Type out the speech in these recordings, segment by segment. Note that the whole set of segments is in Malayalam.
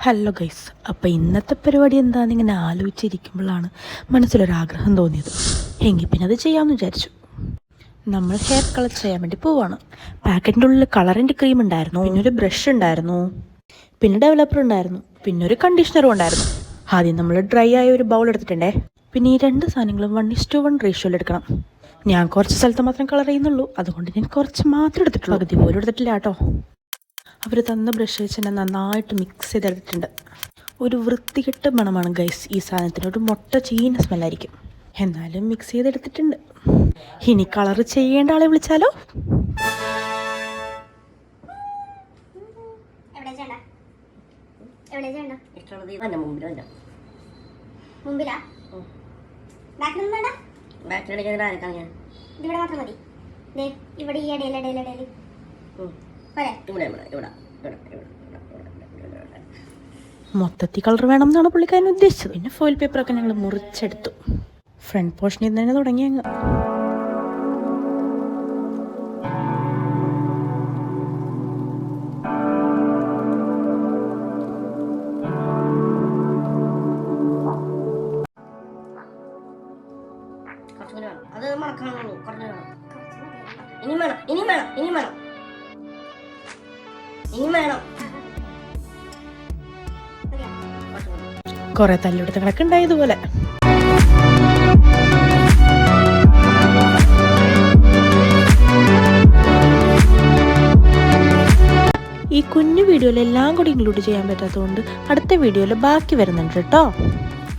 ഹലോ ഗൈസ്, അപ്പോൾ ഇന്നത്തെ പരിപാടി എന്താണെന്ന് ഇങ്ങനെ ആലോചിച്ചിരിക്കുമ്പോഴാണ് മനസ്സിലൊരാഗ്രഹം തോന്നിയത്. എങ്കിൽ പിന്നെ അത് ചെയ്യാമെന്ന് വിചാരിച്ചു. നമ്മൾ ഹെയർ കളർ ചെയ്യാൻ വേണ്ടി പോവാണ്. പാക്കറ്റിൻ്റെ ഉള്ളിൽ കളറിൻ്റെ ക്രീം ഉണ്ടായിരുന്നു, പിന്നെ ഒരു ബ്രഷ് ഉണ്ടായിരുന്നു, പിന്നെ ഡെവലപ്പർ ഉണ്ടായിരുന്നു, പിന്നെ ഒരു കണ്ടീഷണറും ഉണ്ടായിരുന്നു. ആദ്യം നമ്മൾ ഡ്രൈ ആയ ഒരു ബൗൾ എടുത്തിട്ടുണ്ടേ. പിന്നെ ഈ രണ്ട് സാധനങ്ങളും 1:1 റേഷ്യോയിൽ എടുക്കണം. ഞാൻ കുറച്ച് സ്ഥലത്ത് മാത്രം കളർ ചെയ്യുന്നുള്ളൂ, അതുകൊണ്ട് ഞാൻ കുറച്ച് മാത്രം എടുത്തിട്ടുള്ളൂ, പകുതി പോലും എടുത്തിട്ടില്ല കേട്ടോ. അവർ തന്ന ബ്രഷ് വെച്ച് തന്നെ നന്നായിട്ട് മിക്സ് ചെയ്തെടുത്തിട്ടുണ്ട്. ഒരു വൃത്തികെട്ട മണമാണ് ഗൈസ് ഈ സാധനത്തിന്, ഒരു മുട്ട ചീന സ്മെല്ലായിരിക്കും. എന്നാലും മിക്സ് ചെയ്തെടുത്തിട്ടുണ്ട്. ഇനി കളർ ചെയ്യേണ്ട ആളെ വിളിച്ചാലോ? ഇവിടെ ഈ ഇടയിൽ മൊത്തത്തിൽ കളർ വേണം എന്നാണ് പുള്ളിക്കാരൻ ഉദ്ദേശിച്ചത്. പിന്നെ ഫോയിൽ പേപ്പറൊക്കെ ഞങ്ങൾ മുറിച്ചെടുത്തു. ഫ്രണ്ട് പോർഷനിൽ നിന്ന് തന്നെ തുടങ്ങി അങ്ങ്. അത് മറക്കാനുള്ളൂ, കുറഞ്ഞു വേണം. ഇനി വേണം, ഇനി വേണം, ഇനി വേണം, ഇനി വേണം. കുറെ തല്ലെടുത്ത് കിടക്കുണ്ടായതുപോലെ. ഈ കുഞ്ഞു വീഡിയോയിൽ എല്ലാം കൂടി ഇൻക്ലൂഡ് ചെയ്യാൻ പറ്റാത്തതുകൊണ്ട് അടുത്ത വീഡിയോയിൽ ബാക്കി വരുന്നുണ്ട് കേട്ടോ.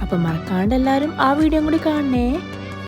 അപ്പം മറക്കാണ്ട് എല്ലാവരും ആ വീഡിയോ കൂടി കാണണേ.